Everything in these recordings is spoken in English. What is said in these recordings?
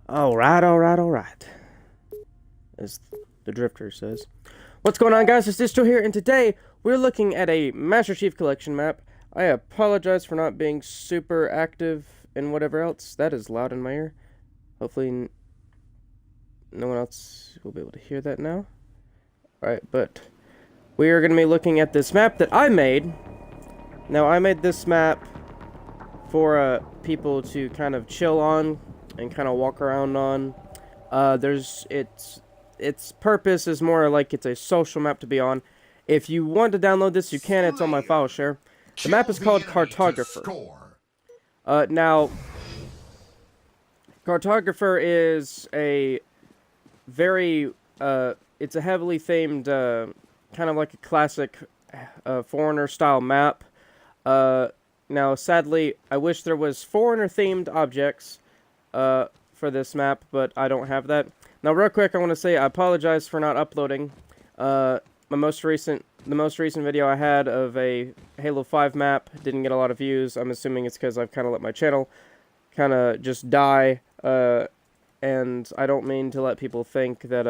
Alright. As the Drifter says. What's going on, guys? It's Distro here, and today we're looking at a Master Chief Collection map. I apologize for not being super active and whatever else. That is loud in my ear. Hopefully no one else will be able to hear that now. Alright, but we are going to be looking at this map that I made. Now, I made this map for people to kind of chill on and kind of walk around on. Its purpose is more like it's a social map to be on. If you want to download this, you can. It's on my file share. The map is called Cartographer. Now, Cartographer is a very, it's a heavily themed, kind of like a classic Foreigner-style map. Now, sadly, I wish there was Foreigner-themed objects for this map, but I don't have that. Now, real quick, I want to say I apologize for not uploading. The most recent video I had of a Halo 5 map didn't get a lot of views. I'm assuming it's because I've kind of let my channel kind of just die, and I don't mean to let people think that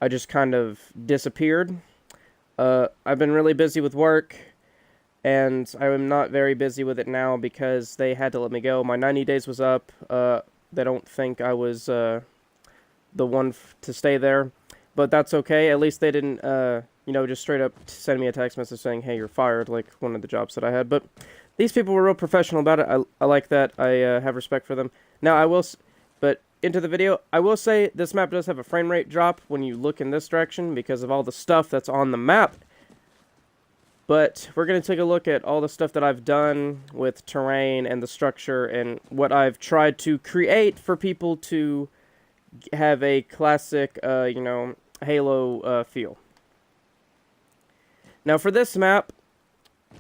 I just kind of disappeared. I've been really busy with work, and I am not very busy with it now because they had to let me go. My 90 days was up. They don't think I was the one to stay there, but that's okay. At least they didn't, just straight up send me a text message saying, hey, you're fired, like one of the jobs that I had. But these people were real professional about it. I like that. I have respect for them. Now, but into the video, I will say this map does have a frame rate drop when you look in this direction because of all the stuff that's on the map. But we're going to take a look at all the stuff that I've done with terrain and the structure and what I've tried to create for people to have a classic, Halo feel. Now, for this map,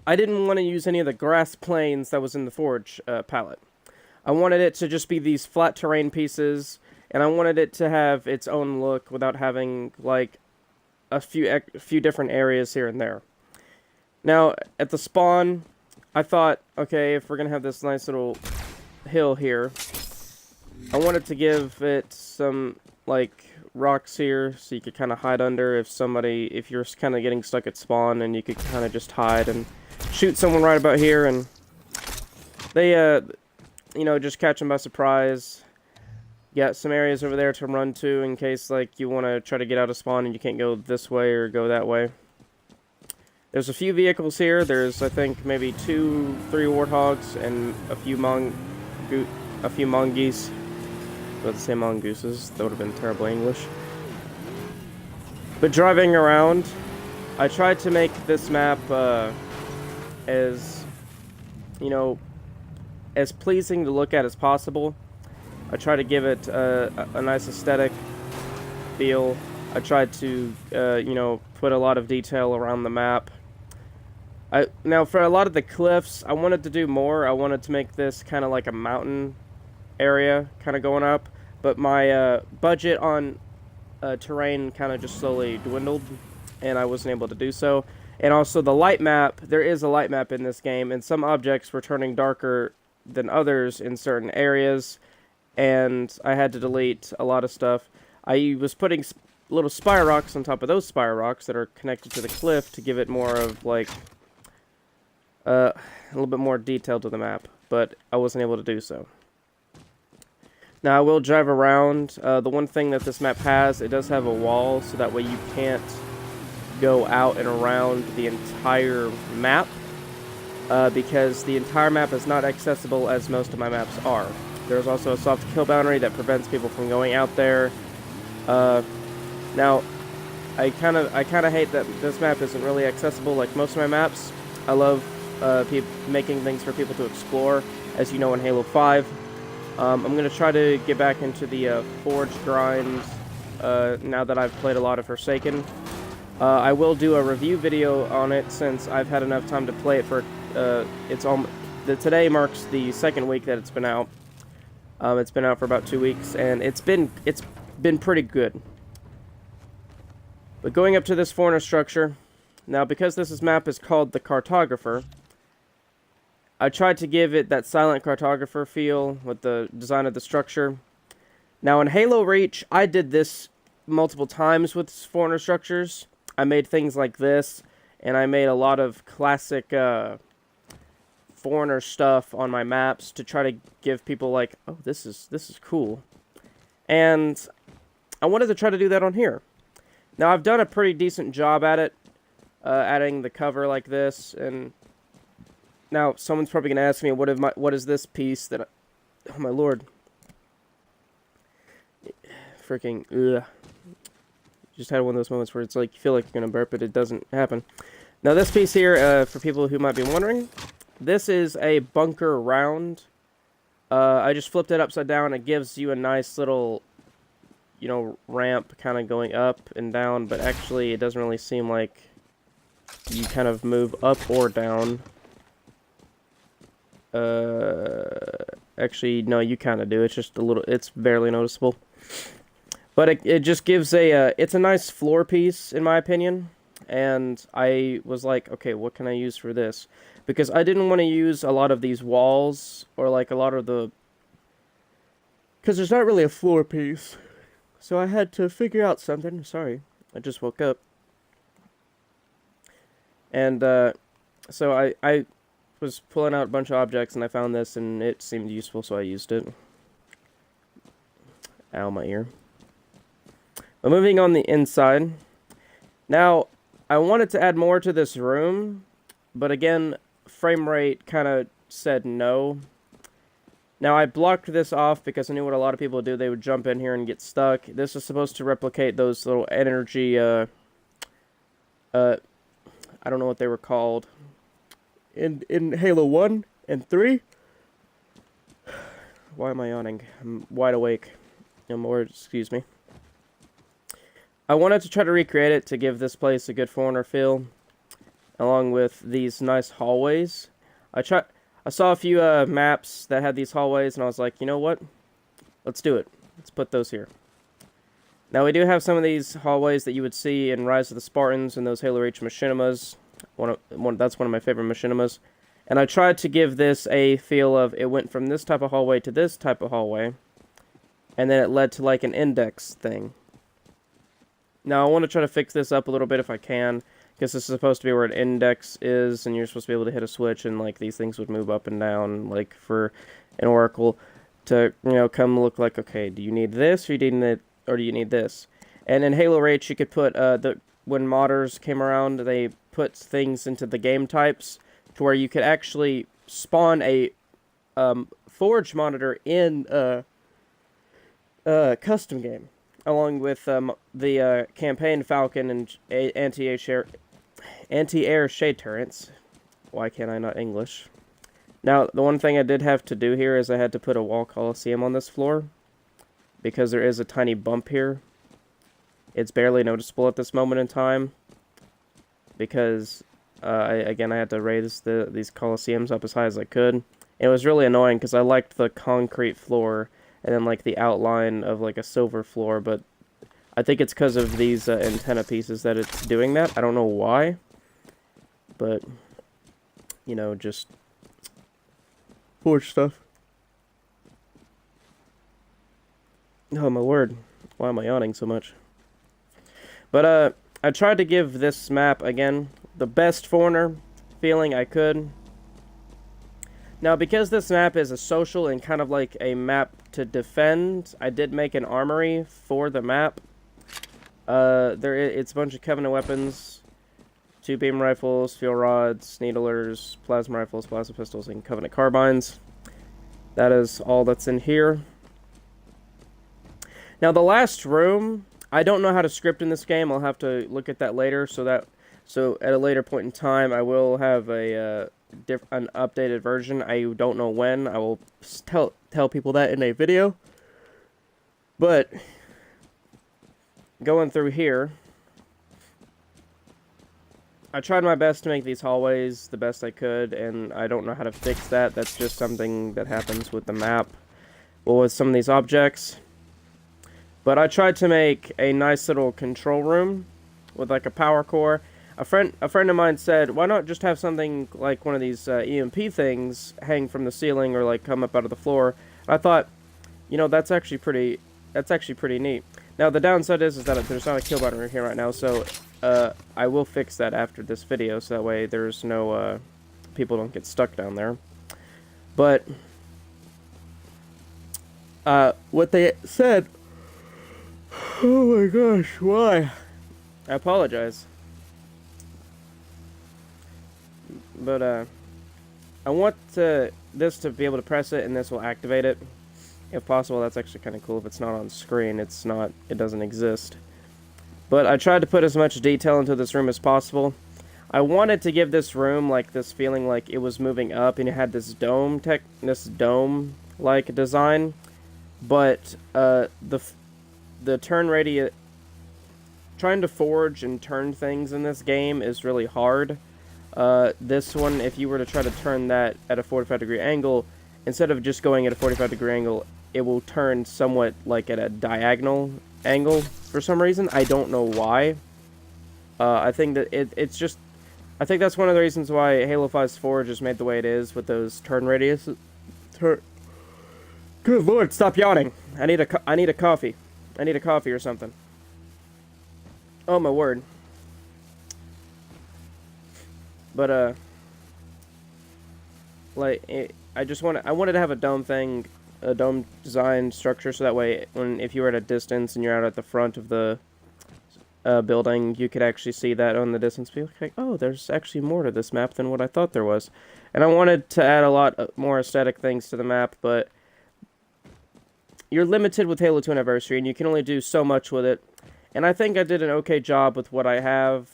I didn't want to use any of the grass plains that was in the Forge palette. I wanted it to just be these flat terrain pieces, and I wanted it to have its own look without having, like, a few different areas here and there. Now, at the spawn, I thought, okay, if we're going to have this nice little hill here, I wanted to give it some, like, rocks here so you could kind of hide under if you're kind of getting stuck at spawn, and you could kind of just hide and shoot someone right about here, and they, just catch them by surprise. Got some areas over there to run to in case, like, you want to try to get out of spawn and you can't go this way or go that way. There's a few vehicles here. There's, I think, maybe 3 warthogs and a few mongoose. I was about to say mongooses. That would have been terrible English. But driving around, I tried to make this map as pleasing to look at as possible. I tried to give it a nice aesthetic feel. I tried to, put a lot of detail around the map. Now, for a lot of the cliffs, I wanted to do more. I wanted to make this kind of like a mountain area kind of going up. But my budget on terrain kind of just slowly dwindled, and I wasn't able to do so. And also the light map, there is a light map in this game, and some objects were turning darker than others in certain areas, and I had to delete a lot of stuff. I was putting little spire rocks on top of those spire rocks that are connected to the cliff to give it more of, like, a little bit more detail to the map, but I wasn't able to do so. Now, I will drive around. The one thing that this map has, it does have a wall, so that way you can't go out and around the entire map, because the entire map is not accessible as most of my maps are. There's also a soft kill boundary that prevents people from going out there. Now, I kind of hate that this map isn't really accessible like most of my maps. I love making things for people to explore, as you know in Halo 5. I'm going to try to get back into the Forge grind now that I've played a lot of Forsaken. I will do a review video on it since I've had enough time to play it for today marks the 2nd week that it's been out. It's been out for about 2 weeks, and it's been pretty good. But going up to this Foreigner structure, now because this map is called the Cartographer, I tried to give it that silent cartographer feel with the design of the structure. Now in Halo Reach, I did this multiple times with foreigner structures. I made things like this, and I made a lot of classic foreigner stuff on my maps to try to give people like, oh, this is cool. And I wanted to try to do that on here. Now I've done a pretty decent job at it, adding the cover like this. And now someone's probably gonna ask me, what is this piece that? Oh my lord! Freaking ugh. Just had one of those moments where it's like you feel like you're gonna burp, but it doesn't happen. Now this piece here, for people who might be wondering, this is a bunker round. I just flipped it upside down. It gives you a nice little, you know, ramp kind of going up and down, but actually it doesn't really seem like you kind of move up or down. Actually, no, you kind of do. It's just a little, it's barely noticeable. But it just gives it's a nice floor piece, in my opinion. And I was like, okay, what can I use for this? Because I didn't want to use a lot of these walls, or like a lot of the... Because there's not really a floor piece. So I had to figure out something. Sorry, I just woke up. And so I was pulling out a bunch of objects, and I found this, and it seemed useful, so I used it. Ow, my ear. But moving on the inside. Now, I wanted to add more to this room, but again, frame rate kind of said no. Now, I blocked this off because I knew what a lot of people do. They would jump in here and get stuck. This is supposed to replicate those little energy, I don't know what they were called. In Halo 1 and 3? Why am I yawning? I'm wide awake. Excuse me. I wanted to try to recreate it to give this place a good foreigner feel, along with these nice hallways. I saw a few maps that had these hallways, and I was like, you know what? Let's do it. Let's put those here. Now, we do have some of these hallways that you would see in Rise of the Spartans and those Halo Reach machinimas. That's one of my favorite machinimas. And I tried to give this a feel of it went from this type of hallway to this type of hallway, and then it led to like an index thing. Now, I want to try to fix this up a little bit if I can, because this is supposed to be where an index is, and you're supposed to be able to hit a switch, and like these things would move up and down, like for an oracle to, you know, come look like, okay, do you need this, or do you need this? And in Halo Reach, you could put when modders came around, they put things into the game types to where you could actually spawn a forge monitor in a custom game, along with the campaign Falcon and anti-air shade turrets. Why can't I not English? Now, the one thing I did have to do here is I had to put a wall coliseum on this floor, because there is a tiny bump here. It's barely noticeable at this moment in time, because I had to raise these coliseums up as high as I could. It was really annoying because I liked the concrete floor and then like the outline of like a silver floor, but I think it's because of these antenna pieces that it's doing that. I don't know why, but you know, just forge stuff. Oh my word, why am I yawning so much? But I tried to give this map again the best foreigner feeling I could. Now, because this map is a social and kind of like a map to defend, I did make an armory for the map. It's a bunch of Covenant weapons, 2 beam rifles, fuel rods, needlers, plasma rifles, plasma pistols, and Covenant carbines. That is all that's in here. Now, the last room, I don't know how to script in this game. I'll have to look at that later. So at a later point in time, I will have an updated version. I don't know when. I will tell people that in a video. But going through here, I tried my best to make these hallways the best I could, and I don't know how to fix that. That's just something that happens with the map, or with some of these objects. But I tried to make a nice little control room with like a power core. A friend of mine said, why not just have something like one of these EMP things hang from the ceiling or like come up out of the floor? I thought, you know, that's actually pretty that's actually pretty neat. Now, the downside is that there's not a kill button right here right now, so I will fix that after this video, so that way there's no, people don't get stuck down there. But, what they said... Oh my gosh, why? I apologize. But, I want this to be able to press it, and this will activate it. If possible, that's actually kind of cool. If it's not on screen, it doesn't exist. But I tried to put as much detail into this room as possible. I wanted to give this room, like, this feeling like it was moving up, and it had this dome-like design. But, the turn radius... Trying to forge and turn things in this game is really hard. This one, if you were to try to turn that at a 45-degree angle, instead of just going at a 45-degree angle, it will turn somewhat like at a diagonal angle for some reason. I don't know why. I think that it's just... I think that's one of the reasons why Halo 5's Forge is made the way it is with those turn radius. Good lord, stop yawning. I need a coffee. I need a coffee or something. Oh my word. But like I wanted to have a dome thing, a dome design structure, so that way if you were at a distance and you're out at the front of the building, you could actually see that on the distance. Be like, oh, there's actually more to this map than what I thought there was. And I wanted to add a lot more aesthetic things to the map, but you're limited with Halo 2 Anniversary, and you can only do so much with it. And I think I did an okay job with what I have.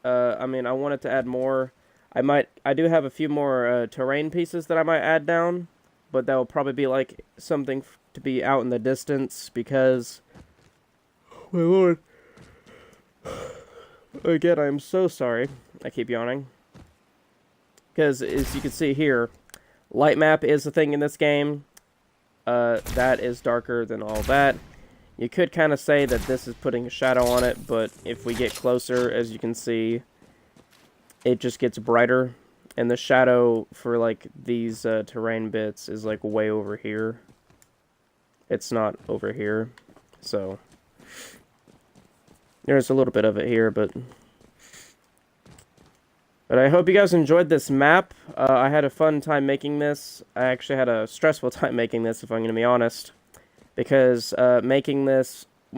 I mean, I wanted to add more. I do have a few more terrain pieces that I might add down, but that will probably be like something to be out in the distance because, oh my lord. Again, I'm so sorry. I keep yawning. Because, as you can see here, light map is a thing in this game. That is darker than all that. You could kind of say that this is putting a shadow on it, but if we get closer, as you can see, it just gets brighter. And the shadow for, like, these terrain bits is, like, way over here. It's not over here. So, there's a little bit of it here, but I hope you guys enjoyed this map. I had a fun time making this. I actually had a stressful time making this, if I'm going to be honest. Because when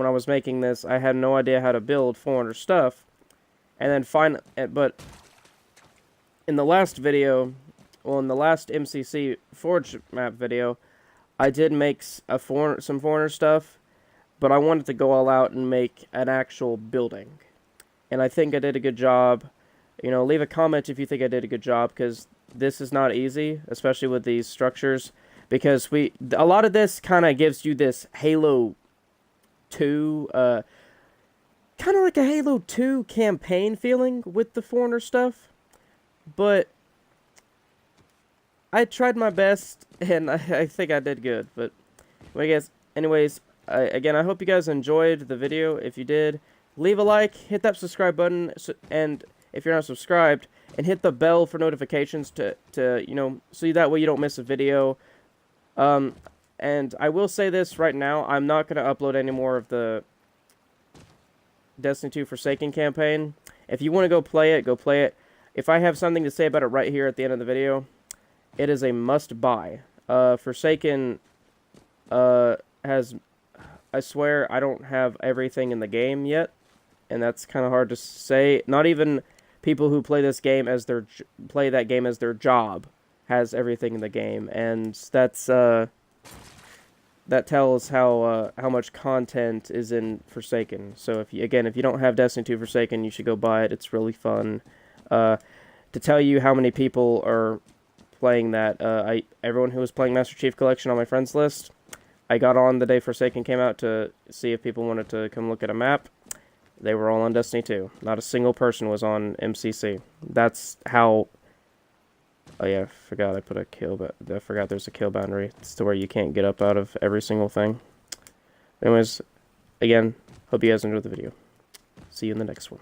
I was making this, I had no idea how to build 400 stuff. And then but in the last video, well, in the last MCC Forge map video, I did make some 400 stuff, but I wanted to go all out and make an actual building. And I think I did a good job. You know, leave a comment if you think I did a good job, because this is not easy, especially with these structures. Because a lot of this kind of gives you this Halo 2, kind of like a Halo 2 campaign feeling with the Foreigner stuff. But I tried my best, and I think I did good. But I guess, anyways, again, I hope you guys enjoyed the video. If you did, leave a like, hit that subscribe button, and if you're not subscribed, and hit the bell for notifications to you know, so that way you don't miss a video. And I will say this right now, I'm not going to upload any more of the Destiny 2 Forsaken campaign. If you want to go play it, go play it. If I have something to say about it right here at the end of the video, it is a must-buy. Forsaken has... I swear I don't have everything in the game yet, and that's kind of hard to say. Not even people who play that game as their job has everything in the game, and that's that tells how much content is in Forsaken. So if you don't have Destiny 2 Forsaken, you should go buy it. It's really fun. To tell you how many people are playing that, everyone who was playing Master Chief Collection on my friends list, I got on the day Forsaken came out to see if people wanted to come look at a map. They were all on Destiny 2. Not a single person was on MCC. That's how... Oh yeah, I forgot I put a kill, but I forgot there's a kill boundary. It's to where you can't get up out of every single thing. Anyways, again, hope you guys enjoyed the video. See you in the next one.